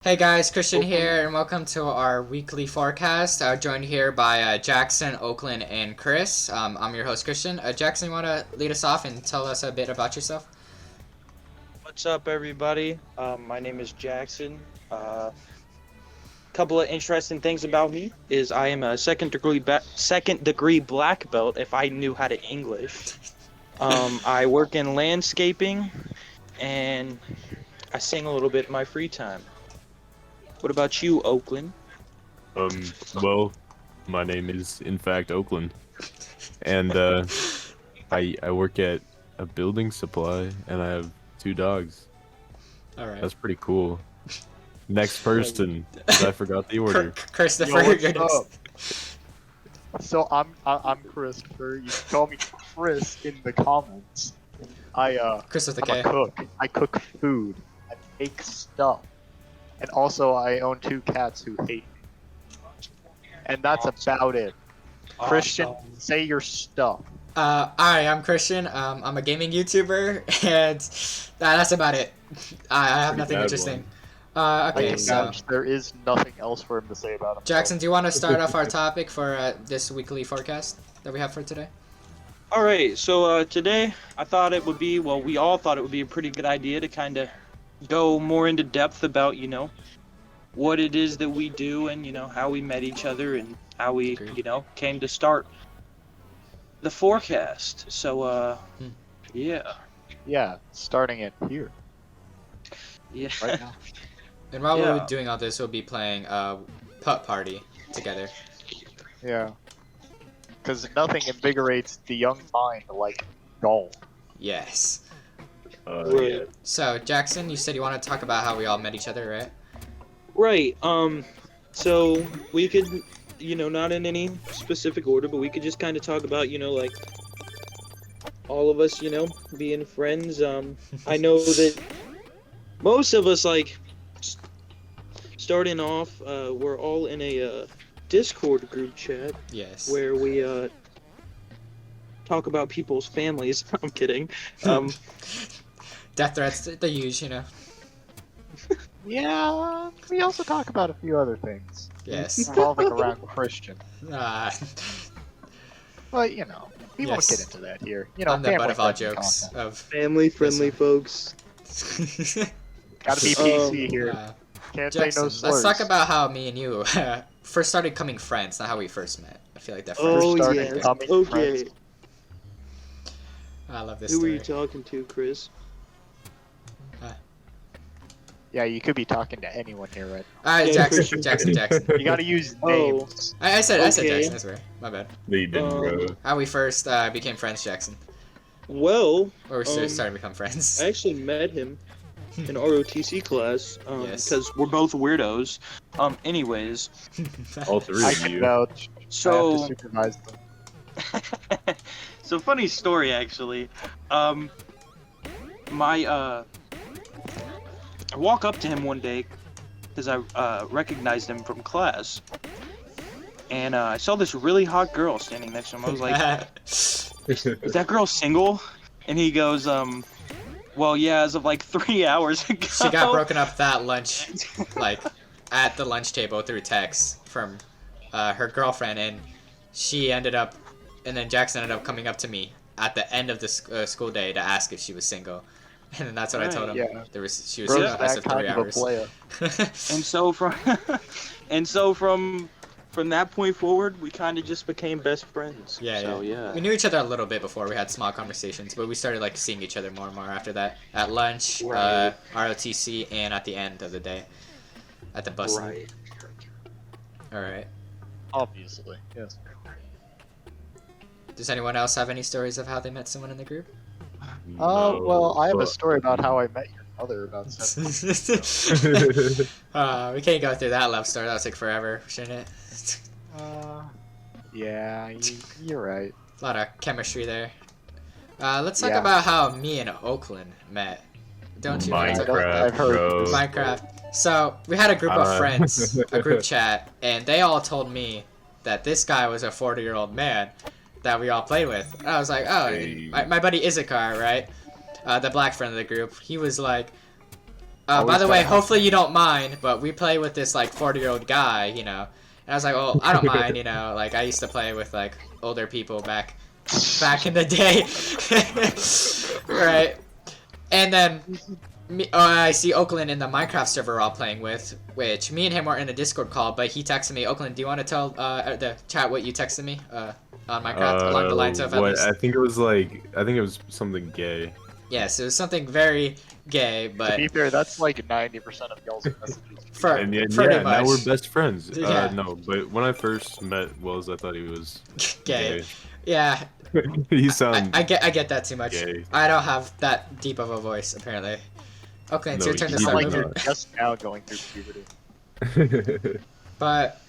Hey guys, Christian here, and welcome to our weekly forecast. Joined here by Jackson, Oakland, and Chris. I'm your host, Christian. Jackson, you want to lead us off and tell us a bit about yourself? What's up, everybody? My name is Jackson. Couple of interesting things about me is I am a second degree black belt. If I knew how to English, I work in landscaping, and I sing a little bit in my free time. What about you, Oakland? Well, my name is in fact Oakland, and I work at a building supply, and I have 2 dogs. All right. That's pretty cool. Next person, 'cause I forgot the order. Christopher, Yo, what's you're next. up? So I'm Kristopher. You can call me Chris in the comments. Chris with the I'm K. a cook. I cook food. I make stuff. And also I own 2 cats who hate me. And that's about it. Christian, say your stuff. Hi, I'm Christian. I'm a gaming YouTuber, and that's about it. I have Pretty nothing bad interesting. I Okay, can so vouch there is nothing else for him to say about himself. Jackson, do you want to start off our topic for this weekly forecast that we have for today? All right, so today I thought it would be, well, we all thought it would be a pretty good idea to kind of go more into depth about, what it is that we do and, how we met each other and how we, Agreed. came to start the forecast. So, yeah. Yeah, starting it here, Yeah. right now. And while Yeah. we're doing all this, we'll be playing Putt Party together. Yeah. Because nothing invigorates the young mind like golf. Yes. Yeah. So, Jackson, you said you want to talk about how we all met each other, right? Right. So we could, not in any specific order, but we could just kind of talk about, like all of us, being friends. I know that most of us, like, starting off, we're all in a Discord group chat Yes. where we talk about people's families. I'm kidding. Death threats, the huge, Yeah, we also talk about a few other things Yes. revolving around Christian. Uh, But, we won't Yes. get into that here. I'm the butt of all family-friendly jokes content. of. Family-friendly folks. Gotta be PC here. Uh, Can't say no Jackson, slurs. let's talk about how me and you first started becoming friends, not how we first met. I feel like that Oh, first. started yeah. becoming Okay. friends. I love this Who were you story. talking to, Chris? Yeah, you could be talking to anyone here, right? Yeah, Jackson, Christian. Jackson. You gotta use Oh. names. I said Okay. Jackson, I swear. My bad. They didn't, bro. How we first became friends, Jackson. Well, Or we started to become friends. I actually met him in ROTC class Yes. because we're both weirdos. Anyways, All 3 I of can you. vouch. I have so to supervise them. so funny story actually. I walk up to him one day because I recognized him from class, and I saw this really hot girl standing next to him. I was like, "Is that girl single?" And he goes, "Well, yeah, as of like 3 hours ago." She got broken up that lunch, like at the lunch table through text from her girlfriend, and she ended up, and then Jackson ended up coming up to me at the end of the school day to ask if she was single, and then that's what I told him. Yeah. She was Bro's single as that of kind 3 of a hours. player. And so from that point forward, we kind of just became best friends. Yeah, So yeah. We knew each other a little bit before. We had small conversations, but we started like seeing each other more and more after that. At lunch, Right. ROTC, and at the end of the day, at the bus. Right. All right. Obviously, yes. Does anyone else have any stories of how they met someone in the group? No, Well, I have a but- story about how I met your mother about 7 We can't go through that love story. That would take forever, shouldn't it? Yeah, you're right. A lot of chemistry there. Let's talk Yeah. about how me and Oakland met. Don't you? wanna talk about- Minecraft, I've heard bro. this. Minecraft. So we had a group of friends, a group chat, and they all told me that this guy was a 40-year-old man that we all played with. And I was like, oh, Hey. my buddy Izakar, right? The black friend of the group. He was like, by Always the way, gotta have- hopefully you don't mind, but we play with this like 40-year-old guy, you know. And I was like, well, I don't mind, you know. Like I used to play with like older people back in the day, right? And then I see Oakland in the Minecraft server we're all playing with, which me and him were in a Discord call, but he texted me, Oakland, do you want to tell the chat what you texted me on Minecraft along the lines of at what? least? I think it was something gay. Yes, it was something very gay, To but be fair, that's like 90% of y'all's messages. for And yeah, pretty yeah, much now we're best friends. Yeah. No, but when I first met Wells, I thought he was gay. Yeah, he sounds I get that too much. gay. I don't have that deep of a voice apparently. Okay, it's No, your turn to he It's start. like does Ruben. you're not. just now going through puberty. But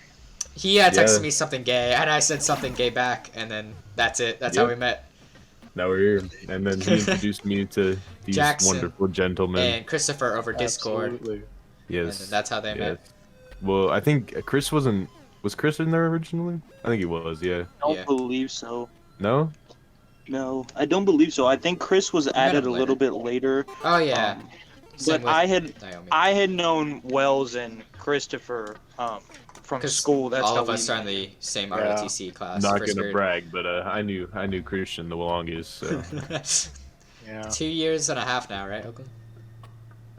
he texted Yeah. me something gay, and I said something gay back, and then that's it. That's how Yep. we met. Now we're here, and then he introduced me to these Jackson wonderful gentlemen. And Kristopher over Discord, Absolutely. and Yes, then that's how they yes. met. Well, I think Chris wasn't. Was Chris in there originally? I think he was. Yeah. I don't Yeah. believe so. No. No, I don't believe so. I think Chris was met added him a little bit later. Oh yeah. Same But with I had Naomi. I had known Wells and Kristopher from 'Cause school. That's all how of us we are in the same Yeah. ROTC class. Not first gonna grade. brag, but I knew Christian the longest. So. Yeah. 2 years and a half now, right, Oakland?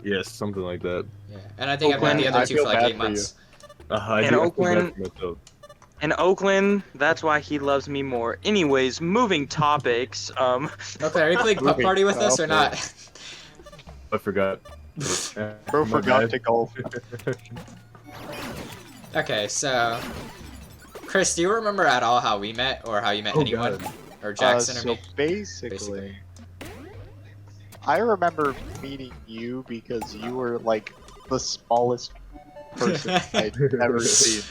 Yes, something like that. Yeah, and I think I've known the Oakland, other I two feel for like bad 8 for you. months. I And do- I feel bad Oakland- for myself. In Oakland, that's why he loves me more. Anyways, moving topics. Okay, are you playing Pup Moving Party with us or not? I forgot. Bro My forgot bad. to golf. Okay, so Chris, do you remember at all how we met, or how you met Oh, anyone, God. or Jackson or so me? basically, I remember meeting you because you were like the smallest person I'd ever seen.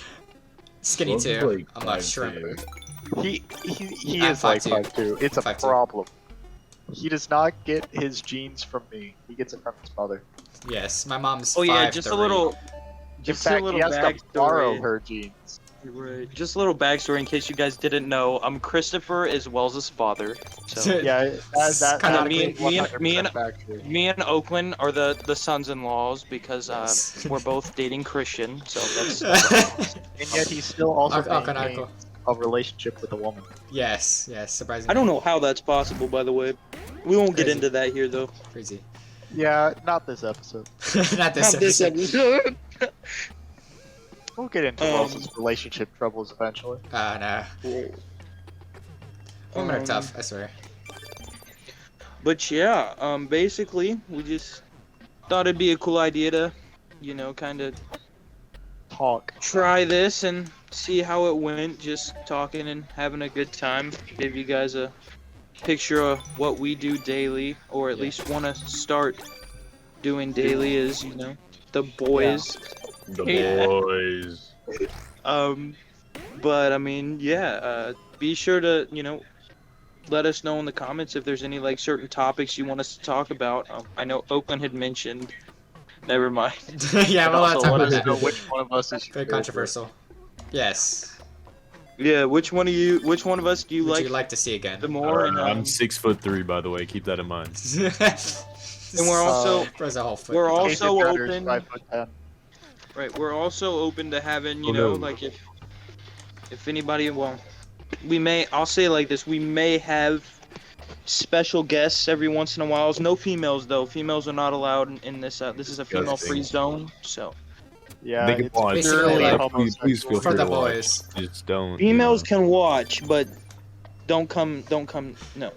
Skinny Wells is, too. like, I'm not 5'2". sure. He I'm is like 5'2". 5'2". It's a 5'2". problem. He does not get his genes from me. He gets it from his mother. Yes, my mom's. oh yeah, 5'3". just a little. In Just fact, a little he has to borrow backstory. her genes. Right. Just a little backstory in case you guys didn't know. Kristopher is Wells's father. So Yeah, that Canonically, me and- factory. me and Oakland are the sons-in-laws because we're both dating Christian. So that's. And yet he still also Canonical. maintains a relationship with a woman. Yes, surprisingly. I don't know how that's possible, by the way. We won't get Crazy. into that here, though. Crazy. Yeah, not this episode. Not this Not this episode. episode. We'll get into Wells's relationship troubles eventually. No. Women are tough, I swear. But yeah, basically, we just thought it'd be a cool idea to, kind of Talk. try this and see how it went. Just talking and having a good time. Give you guys a picture of what we do daily, or at Yeah. least want to start doing daily is, the boys. The Yeah. boys. But I mean, yeah, be sure to, let us know in the comments if there's any like certain topics you want us to talk about. I know Oakland had mentioned. Never mind. Yeah, And we'll also talk let about us that. know which one of us is your Very favorite. controversial. Yes. Yeah, which one of us do you Would like you like to see again? the more? And I'm 6'3", by the way. Keep that in mind. and we're also Throws a whole foot. we're in the also Casey Crowder's open. 5'10". right. We're also open to having, Oh, no. like if anybody, I'll say it like this, we may have special guests every once in a while. No females though. Females are not allowed in this. This is a female-free zone, so. Yeah, They can it's watch. basically purely like- Please feel For free the to watch. boys. Just don't. Females can watch, but don't come. No.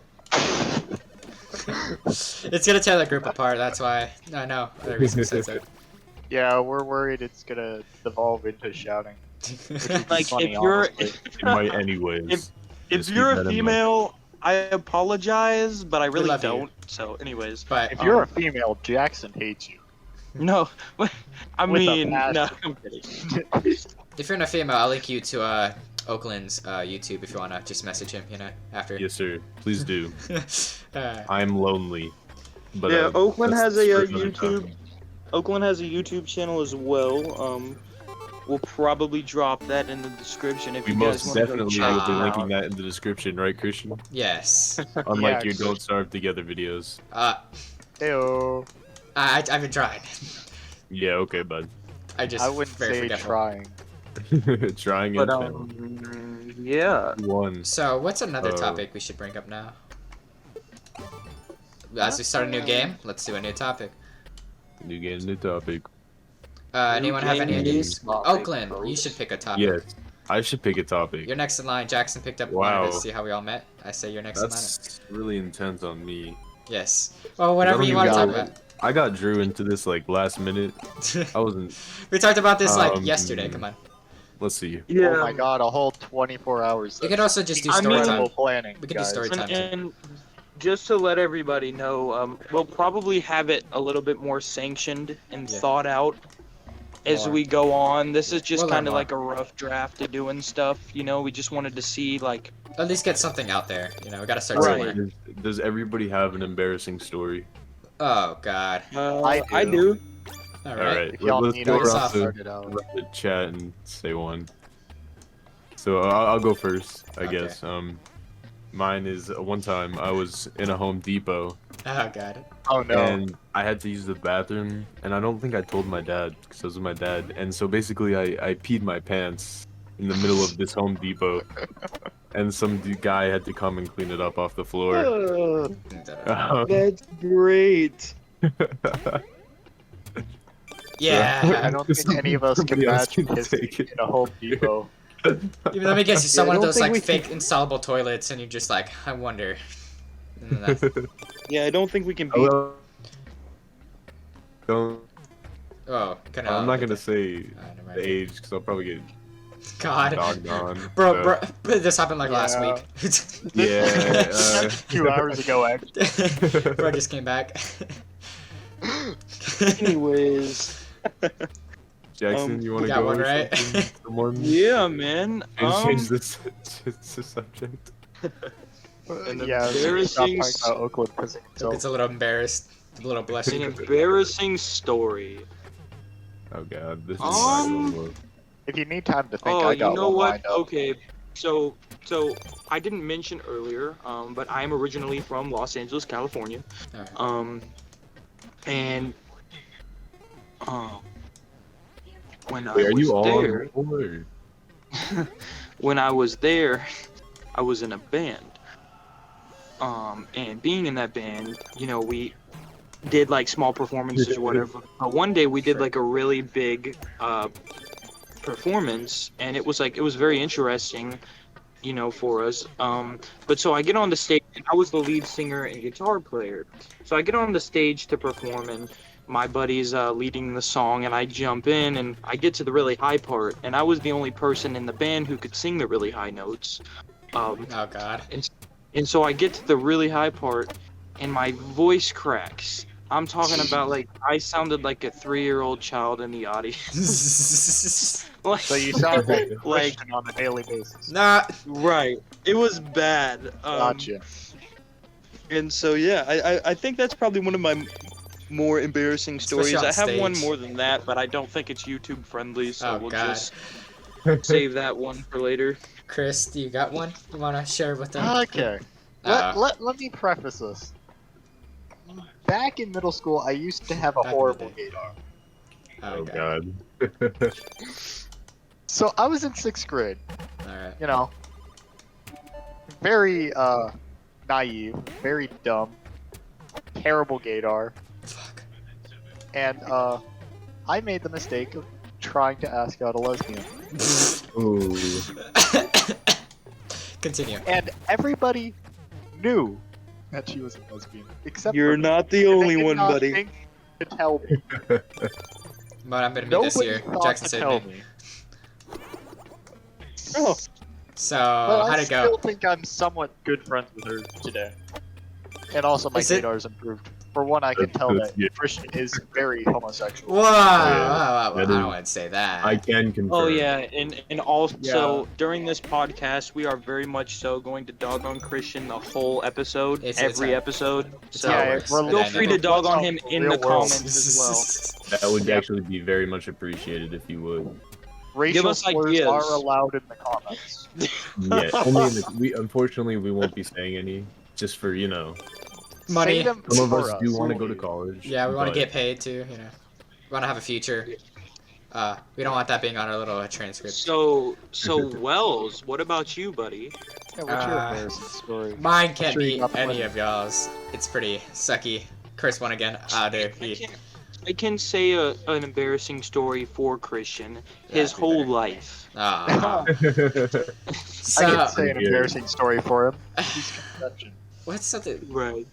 It's gonna tear the group apart. That's why. I know. Other reason besides that. Yeah, we're worried it's gonna devolve into shouting. Like Funny, if you're honestly. It might anyways. if Just you're keep a that in female, I apologize, but I really love you. don't. So, anyways, But If you're a female, Jackson hates you. no. I With a mean, no. passion. I'm kidding. if you're in a female, I'll link you to Oakland's YouTube if you wanna just message him. After. Yes, sir. Please do. Uh, I'm lonely. But Yeah, Oakland that's has a for another YouTube. time. Oakland has a YouTube channel as well. We'll probably drop that in the description if We you guys most want to go definitely check will it be out. linking that in the description, right, Christian? yes. Unlike your Yeah, Don't Starve Together videos. Uh, Heyo. I've been trying. Yeah, okay, bud. I just I wouldn't very say forgetful. trying. Trying But and yeah. one. So, what's another Oh. topic we should bring up now? As we start a new game, let's do a new topic. New game, new topic. Anyone have any game, ideas? new topic, Oakland, you bros. should pick a topic. Yes, I should pick a topic. You're next in line. Jackson picked up Wow. wanted to see how we all met. I say you're next That's really intense on me. in line. Yes. Well, whatever don't you want to even talk know. about. I got Drew into this like last minute. I wasn't. We talked about this like Um, yesterday. Come on. Let's see. Yeah. Oh my god, a whole 24 hours. You could also just do I story mean- time. Planning, We could do guys. story time. And just to let everybody know, we'll probably have it a little bit more sanctioned and Yeah. thought out as More. we go on. This is just We'll learn kind of more. like a rough draft of doing stuff. You know, we just wanted to see like. At least get something out there. You know, we gotta start Right. somewhere. Does everybody have an embarrassing story? Oh God. I do. All right. Alright, If y'all let's need go us, around start it out. the chat and say one. So I'll go first, I Okay. guess. Mine is one time I was in a Home Depot Oh God. Oh no. and I had to use the bathroom, and I don't think I told my dad because it was my dad. And so basically, I peed my pants in the middle of this Home Depot, and some guy had to come and clean it up off the floor. That's great. Yeah. I don't think any of us can Somebody else match can pissing take it. in a Home Depot. Even let me guess, you saw Yeah, I one of don't those think like we fake installable toilets, and you're just like, I wonder. And then that's- Yeah, I don't think we can beat. Hello? Don't. oh, kind I'm not gonna say never the mind. age because I'll probably get God. dogged on. Bro, so- bro, this happened like last Yeah. week. Yeah. 2 hours ago, actually. Bro just came back. Anyways. Jackson, you want You to got go? one, or right? something? Someone Yeah, man. change this the subject. An Yeah, stop embarrassing talking about Oakland pissing himself. It's a little embarrassed, a little An blushing. embarrassing story. Oh god, this is Um, not gonna work. If you need time to think, Oh, I you got know one what? lined up. Okay, so I didn't mention earlier, but I am originally from Los Angeles, California. Alright. And when I Wait, are was you all on there, board? when I was there, I was in a band. And being in that band, you know, we did like small performances or whatever. But one day we did Sure. like a really big performance, and it was very interesting, you know, for us. But so I get on the stage, and I was the lead singer and guitar player. So I get on the stage to perform, and my buddy's leading the song, and I jump in, and I get to the really high part, and I was the only person in the band who could sing the really high notes. Oh God. And so I get to the really high part, and my voice cracks. I'm talking about like I sounded like a 3-year-old child in the audience. Like, So you sound like like Christian on a daily basis. Nah. right. It was bad. Gotcha. And so yeah, I think that's probably one of my more embarrassing stories. Especially on I have one stage. more than that, but I don't think it's YouTube friendly, so Oh, we'll God. just save that one for later. Chris, do you got one you want to share with them? Okay. Let me preface this. Back in middle school, I used to have a Back in the horrible day. gaydar. Oh God. god. So I was in 6th grade. Alright. You know, very naive, very dumb, terrible gaydar, Fuck. and I made the mistake of trying to ask out a lesbian, Ooh. Continue. and everybody knew that she was a lesbian, except You're for me. not the And they only did one, not buddy. think to tell me. But I'm gonna meet Nobody this year. thought Jackson to saved tell me. me. Oh. So But how'd I it still go? think I'm somewhat good friends with her today. And also my Is it- gaydar's improved. For one, I can tell that Yeah. Christian is very homosexual. Whoa! Whoa, yeah. whoa, That I don't is- want to say that. I can confirm. Oh yeah, and also Yeah. during this podcast, we are very much so going to dog on Christian the whole episode, It's every how- episode. It's So how it Yeah, works. we're And feel I free know- to dog on What's him up, in real the world? comments as well. That would Yeah. actually be very much appreciated if you would. Racial us slurs ideas. are allowed in the comments. Yeah. Only in the, we unfortunately we won't be saying any, just for Money. Say them Some of for us us. do want to go to college. Yeah, we want to but- get paid too. You know, we want to have a future. We don't want that being on our little transcript. So Wells, what about you, buddy? Yeah, what's your Uh, embarrassing story? Mine can't sure you be got any plenty. of y'all's. It's pretty sucky. Chris won again. Dude, I can say an embarrassing story for Christian. His That'd be whole better. life. Ah. I So, can say an Pretty good. embarrassing story for him. He's conception. what's something? Right.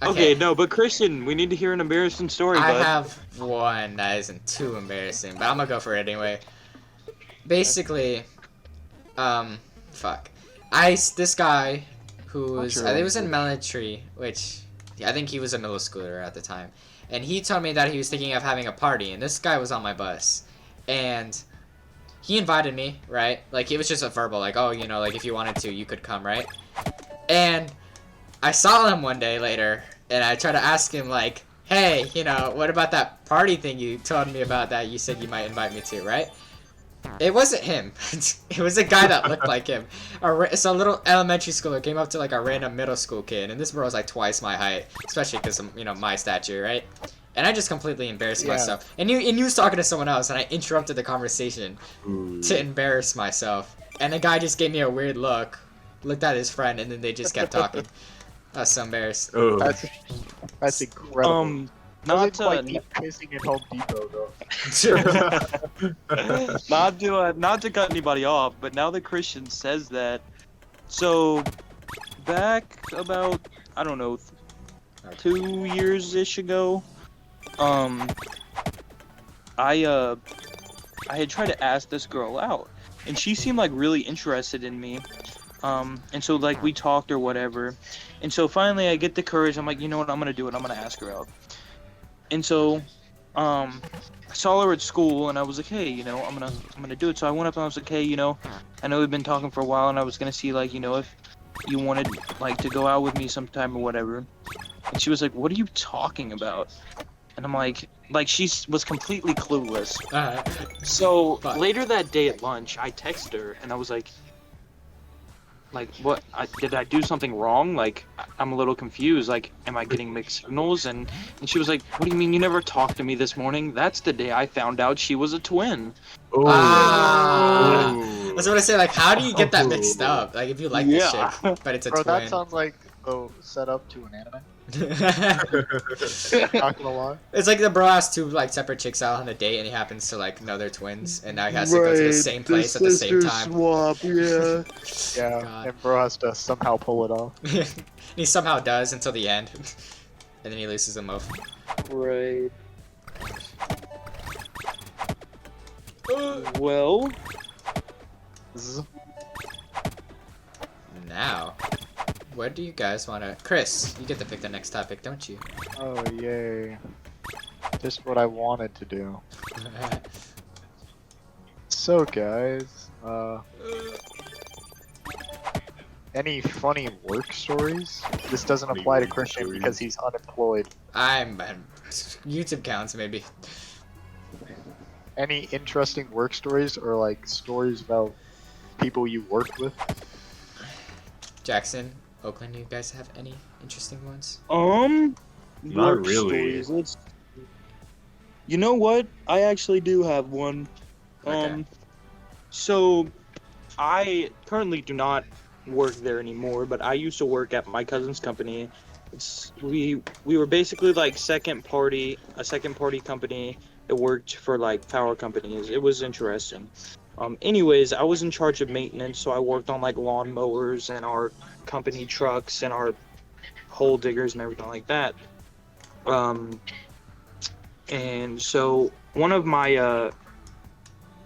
Okay, no, but Christian, we need to hear an embarrassing story, I bud. have one that isn't too embarrassing, but I'm gonna go for it anyway. Basically, fuck. This guy who was, I think it was in military, which I think he was a middle schooler at the time, and he told me that he was thinking of having a party, and this guy was on my bus, and he invited me, right? Like, it was just a verbal, like, oh, you know, like, if you wanted to, you could come, right? And I saw him one day later, and I tried to ask him, like, hey, you know, what about that party thing you told me about that you said you might invite me to, right? It wasn't him. It was a guy that looked like him. So a little elementary schooler came up to, like, a random middle school kid, and this bro was, like, twice my height, especially because of, you know, my stature, right? And I just completely embarrassed myself. And he was talking to someone else, and I interrupted the conversation to embarrass myself. And the guy just gave me a weird look, looked at his friend, and then they just kept talking. I was so embarrassed. Oh. That's incredible. Not Doesn't quite to keep kissing at Home Depot though. not to cut anybody off, but now that Christian says that, so back about, I don't know, 2 years ish ago, I had tried to ask this girl out, and she seemed like really interested in me. And so like we talked or whatever, and so finally I get the courage. I'm like, you know what, I'm gonna do it. I'm gonna ask her out. And so, I saw her at school, and I was like, hey, you know, I'm gonna do it. So I went up and I was like, hey, you know, I know we've been talking for a while, and I was gonna see, like, you know, if you wanted, like, to go out with me sometime or whatever. And she was like, what are you talking about? And I'm like she was completely clueless. So Fuck. later that day at lunch, I texted her, and I was like, what? Did I do something wrong? Like, I'm a little confused. Like, am I getting mixed signals? And she was like, what do you mean you never talked to me this morning? That's the day I found out she was a twin. Oh. Ah. That's what I say. Like, how do you get that mixed up? Like, if you like this Yeah. chick, but it's a Bro, that twin. sounds like set up to an anime. It's Not gonna lie. like the bro asked two, like, separate chicks out on a date, and he happens to, like, know they're twins, and now he has to go to the same place at the same time. Swap, yeah. Yeah, God. and bro has to somehow pull it off. And he somehow does until the end, and then he loses them both. Right. Well, Zzz. Now, what do you guys want to... Chris, you get to pick the next topic, don't you? Oh yay! Just what I wanted to do. So guys, any funny work stories? This doesn't Funny apply to work Christian stories. because he's unemployed. I'm... YouTube counts, maybe. Any interesting work stories or like stories about people you worked with? Jackson, Oakland, do you guys have any interesting ones? Not work really. stories. You know what? I actually do have one. Okay. So I currently do not work there anymore, but I used to work at my cousin's company. We were basically like a second party company that worked for like power companies. It was interesting. Anyways, I was in charge of maintenance, so I worked on like lawn mowers and our company trucks and our hole diggers and everything like that. And so one of my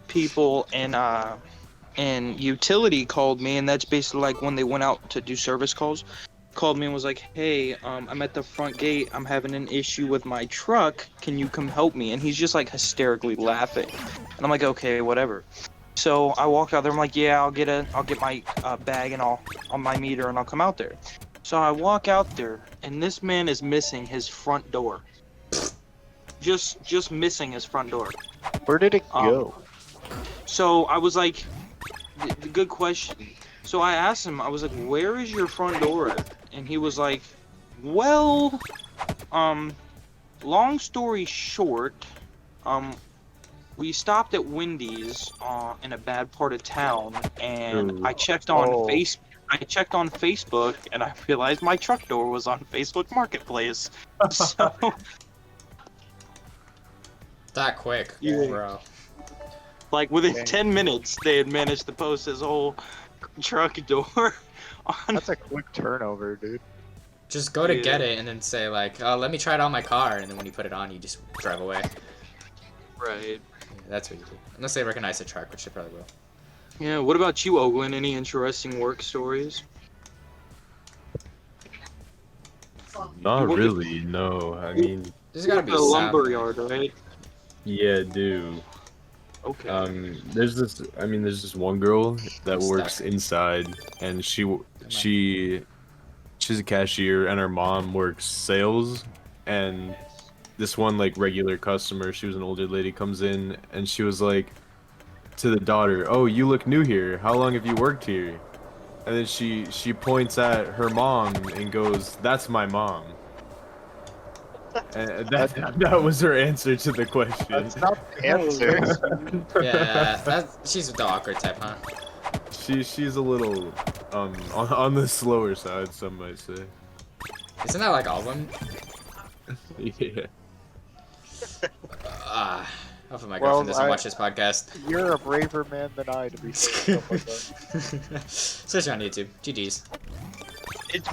people in utility called me, and that's basically like when they went out to do service calls, called me and was like, hey, I'm at the front gate, I'm having an issue with my truck, can you come help me? And he's just like hysterically laughing, and I'm like, okay, whatever. So I walk out there, I'm like, yeah, I'll get my bag and I'll on my meter and I'll come out there. So I walk out there, and this man is missing his front door. Just missing his front door. Where did it go? So I was like, good question. So I asked him, I was like, where is your front door at? And he was like, Well, long story short, we stopped at Wendy's in a bad part of town, and Ooh. I checked on Oh. I checked on Facebook, and I realized my truck door was on Facebook Marketplace. So That quick, Yeah. bro. like within Dang. 10 minutes, they had managed to post his whole truck door on. That's a quick turnover, dude. Just go to Yeah. get it and then say like, oh, let me try it on my car, and then when you put it on, you just drive away. Right. Yeah, that's what you do. Unless they recognize the truck, which they probably will. Yeah. What about you, Oakland? Any interesting work stories? Not You work at- really, no. I mean, There's gotta be a some. lumber yard, right? yeah, do. Okay. There's this one girl that works inside, and she's a cashier, and her mom works sales, and this one like regular customer, she was an older lady, comes in, and she was like to the daughter, "Oh, you look new here. How long have you worked here?" And then she points at her mom and goes, "That's my mom." And that was her answer to the question. That's not the answer. Yeah, she's the awkward type, huh? She's a little on the slower side, some might say. Isn't that like all of them? Yeah. Hopefully my Well, girlfriend doesn't watch this podcast. You're a braver man than I to be saying stuff like that. Especially on YouTube. GG's.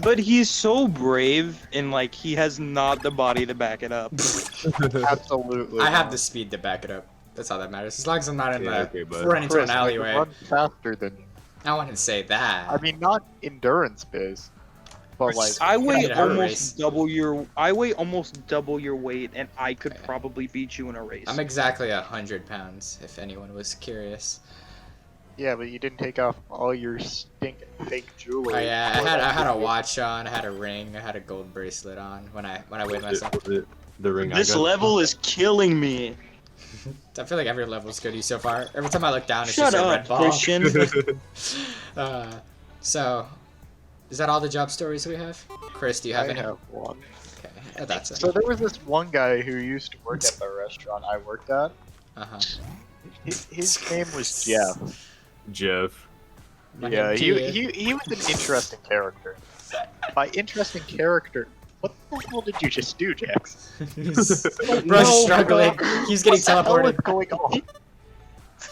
But he's so brave, and like he has not the body to back it up. Absolutely. I have not. the speed to back it up. That's all that matters. As long as I'm not in Yeah, okay, but- run into Chris, an I can alleyway. run faster than you. I wouldn't say that. I mean, not endurance biz, but like I weigh need a race. almost double your weight, and I could probably beat you in a race. I'm exactly 100 pounds, if anyone was curious. yeah, but you didn't take off all your stinking fake jewelry. Oh yeah, I had a watch on, I had a ring, I had a gold bracelet on when I weighed myself. Was it the ring I This got? level is killing me. I feel like every level's good so far. Every time I look down, it's Shut just a up, red ball. Christian. So, is that all the job stories we have? Chris, do you have I any? have one. Okay, that's it. So there was this one guy who used to work at the restaurant I worked at. Uh-huh. His name was Jeff. Jeff. My Yeah, name Jeff. he was an interesting character. By interesting character, what the hell did you just do, Jax? Bro's No, struggling. He's getting What the hell is teleported. going on?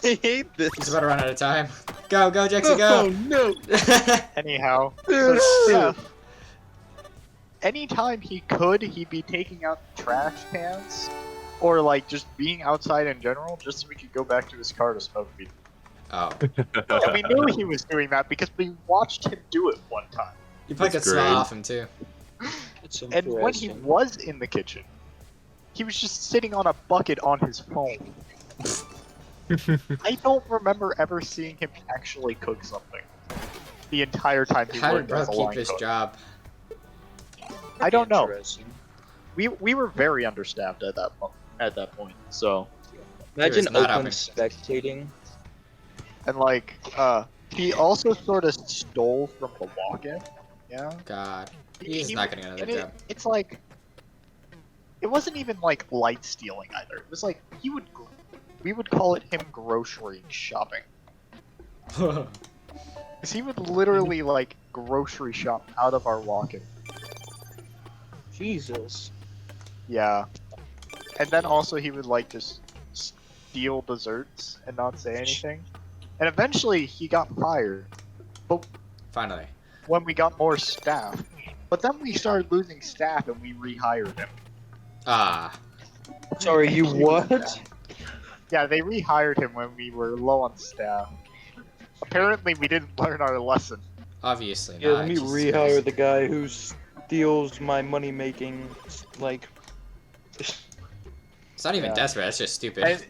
I hate this. He's about to run out of time. Go, Jaxie, go! no. Anyhow, so Jeff, anytime he could, he'd be taking out the trash cans, or like just being outside in general, just so we could go back to his car to smoke weed. Oh. And we knew he was doing that because we watched him do it one time. You probably could That's smell great. off him, too. It's And when he was in the kitchen, he was just sitting on a bucket on his phone. I don't remember ever seeing him actually cook something. The entire time he How did worked Bro as a keep line his cook. job? I don't know. Interesting. We were very understaffed at that point. So Imagine He was not Oakland having- spectating. and like he also sort of stole from the walk-in. Yeah. God. He's not getting another and job. It's like it wasn't even like light stealing either. It was like we would call it him grocery shopping. Because he would literally like grocery shop out of our walk-in. Jesus. Yeah. And then also he would like just steal desserts and not say anything. And eventually he got fired Finally. when we got more staff. But then we started losing staff and we rehired him. Ah. Sorry, you what? Yeah, they rehired him when we were low on staff. Apparently we didn't learn our lesson. Obviously Yeah, not. let me Jesus rehire Christ. the guy who steals my money making, like. It's not even Yeah. desperate, that's just stupid. And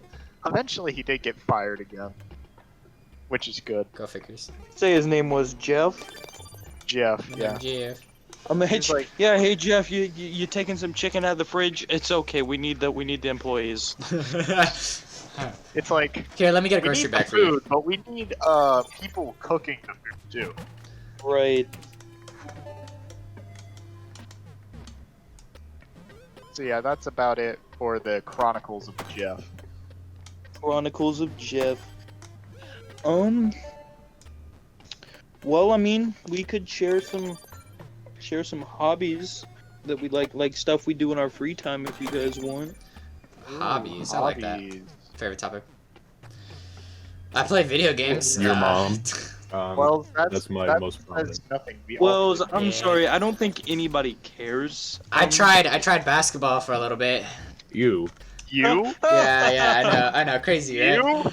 eventually he did get fired again. Which is good. Go figures. Say his name was Jeff. Jeff, yeah. Jeff. He's like, Yeah, hey Jeff, you taking some chicken out of the fridge? It's okay. We need the employees. it's like Here, let me get a we grocery need the bag for you. food, but we need people cooking the food too. Right. So yeah, that's about it for the Chronicles of Jeff. Chronicles of Jeff. Well, I mean, we could share some hobbies that we like stuff we do in our free time if you guys want. Hobbies. I like that. Hobbies. Favorite topic. I play video games. Your mom. Well, that's my most prominent. That's nothing. We Well, all play I'm Yeah. sorry, I don't think anybody cares. I tried basketball for a little bit. You. You? Yeah, I know, crazy, right? You?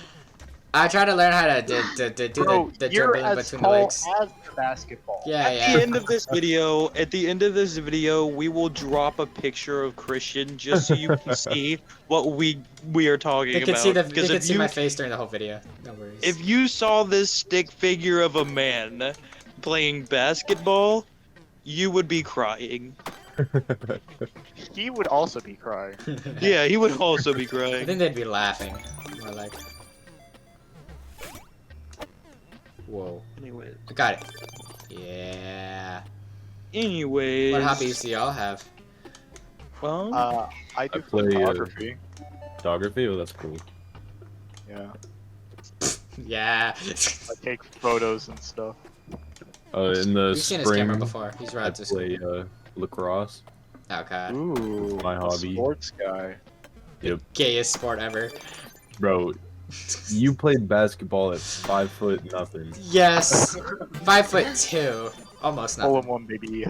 I tried to learn how to do Bro, the you're dribbling as between the tall legs. as basketball. Yeah, At the end of this video, we will drop a picture of Christian just so you can see what we are talking They about. can see Because they can see my face during the whole video. No worries. if you saw this stick figure of a man playing basketball, you would be crying. He would also be crying. Yeah, he would also be I crying. think they'd be laughing. More like. Whoa. Anyways, I got it. Yeah. anyways. What hobbies do y'all have? Well, I do I play, photography. Photography? Oh, that's cool. Yeah. Yeah. I take photos and stuff. In the You've seen his camera spring, before. He's I right to school. play lacrosse. Oh god. Ooh, My hobby. sports guy. Gayest sport ever. Bro, you played basketball at 5 foot nothing. Yes. 5'2". Almost Hole nothing. in one, baby.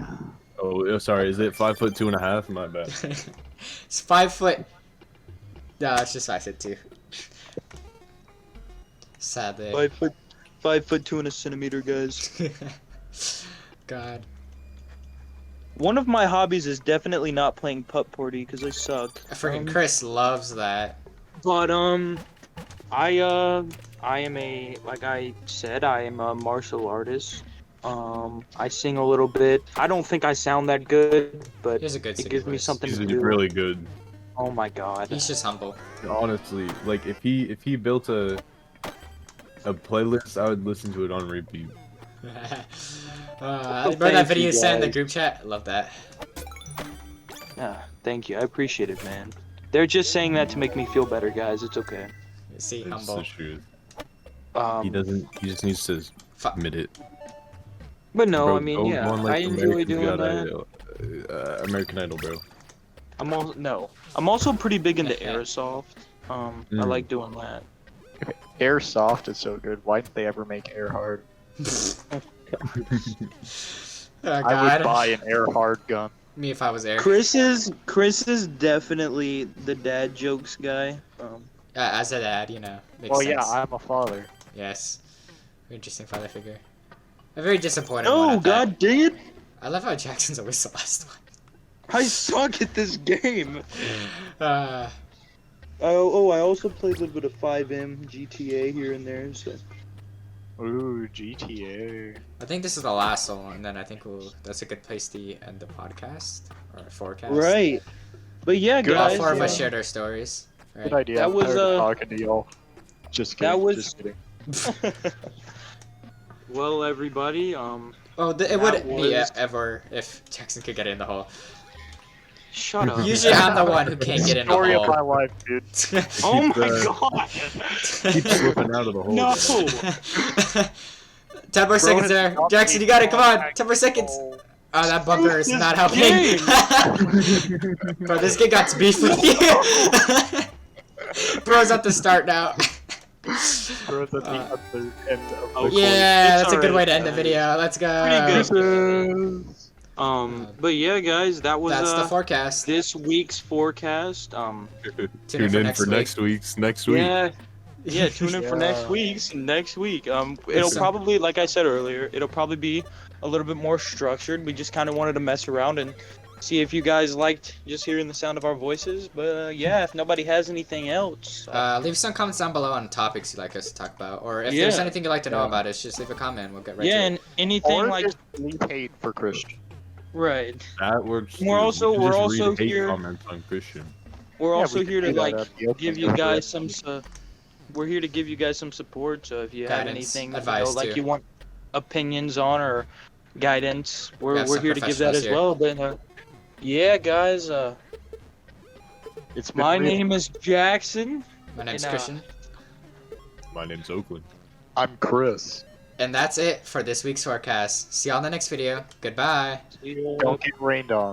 Oh, sorry. Is it 5 foot 2.5? My bad. It's 5 foot. No, it's just 5'2". Sadly. 5 foot 2 and a centimeter, guys. God. One of my hobbies is definitely not playing putt party because I suck. Freaking Chris loves that. But I am like I said, I am a martial artist. I sing a little bit. I don't think I sound that good, but He's a good it singer gives me voice. something He's to do. really good. Oh my god. He's just humble. Honestly, like if he built a playlist, I would listen to it on repeat. Remember that video you sent in the guys. group chat? I love that. Yeah, thank you. I appreciate it, man. They're just saying that to make me feel better, guys. It's okay. See, It's humble. the truth. He Um, doesn't. He just needs to Fuck. admit it. but no, Bro, I mean, go yeah, on, like, I enjoy American doing God, that. American Idol, bro. I'm also pretty big into Yeah. airsoft. I Mm. like doing that. Airsoft is so good. Why didn't they ever make Air Hard? Oh, I God. would buy an Air Hard gun. Me if I was Eric. Chris is definitely the dad jokes guy. As a dad, you know. Makes Well, sense. yeah, I'm a father. Yes. Interesting father figure. I'm very disappointed. one Oh at that. god dang it! I love how Jackson's always the last I suck at this game. one. I also play a little bit of 5M GTA here and there. So Ooh, GTA. I think this is the last one, and then I think that's a good place to end the podcast or forecast. right, but yeah, Good. All guys. four of us yeah. shared our stories. Right. Good idea. That I'm was, tired of talking to y'all. Just kidding. that was- Just kidding. Well, everybody, Oh, it That wouldn't be was- ever if Jackson could get in the hole. shut up. Usually I'm the one who can't get in the Story of my hole. life, dude. Oh Keep, my god! Keep slipping out of the hole. No. 10 more seconds there. Bro, Jackson, you got it. Come on. 10 more seconds. Oh, Oh, that bumper is This not helping. game. Bro, this kid got beef with you. Bro's at the start now. Bro's at the end of the Oh, Yeah, It's that's a good alright, way to end the guys. video. Let's go. Pretty good. course. But yeah, guys, that was That's the forecast. this week's forecast. Tune in for next week. next week. Yeah, tune in for next week. It'll Listen. probably, like I said earlier, it'll probably be a little bit more structured. We just kind of wanted to mess around and see if you guys liked just hearing the sound of our voices. But yeah, if nobody has anything else, Leave some comments down below on topics you'd like us to talk about, or if Yeah. there's anything you'd like to know about us, just leave a comment. We'll get right yeah, to and it. anything Or like just leave hate for Christian. right. That works. We're too. also- You can we're just also read hate here- comments on Christian. We're Yeah, also we here can to do that like at the Oakland give you one. guys some. We're here to give you guys some support. So if you have Guidance, anything, advice, like too. you want opinions on or guidance, We have we're some here to give that professionals as here. well. But yeah, guys, It's been My real. name is Jackson. My name's And, Christian. My name's Oakland. I'm Chris. And that's it for this week's Forecast. See y'all in the next video. Goodbye. Don't get rained on.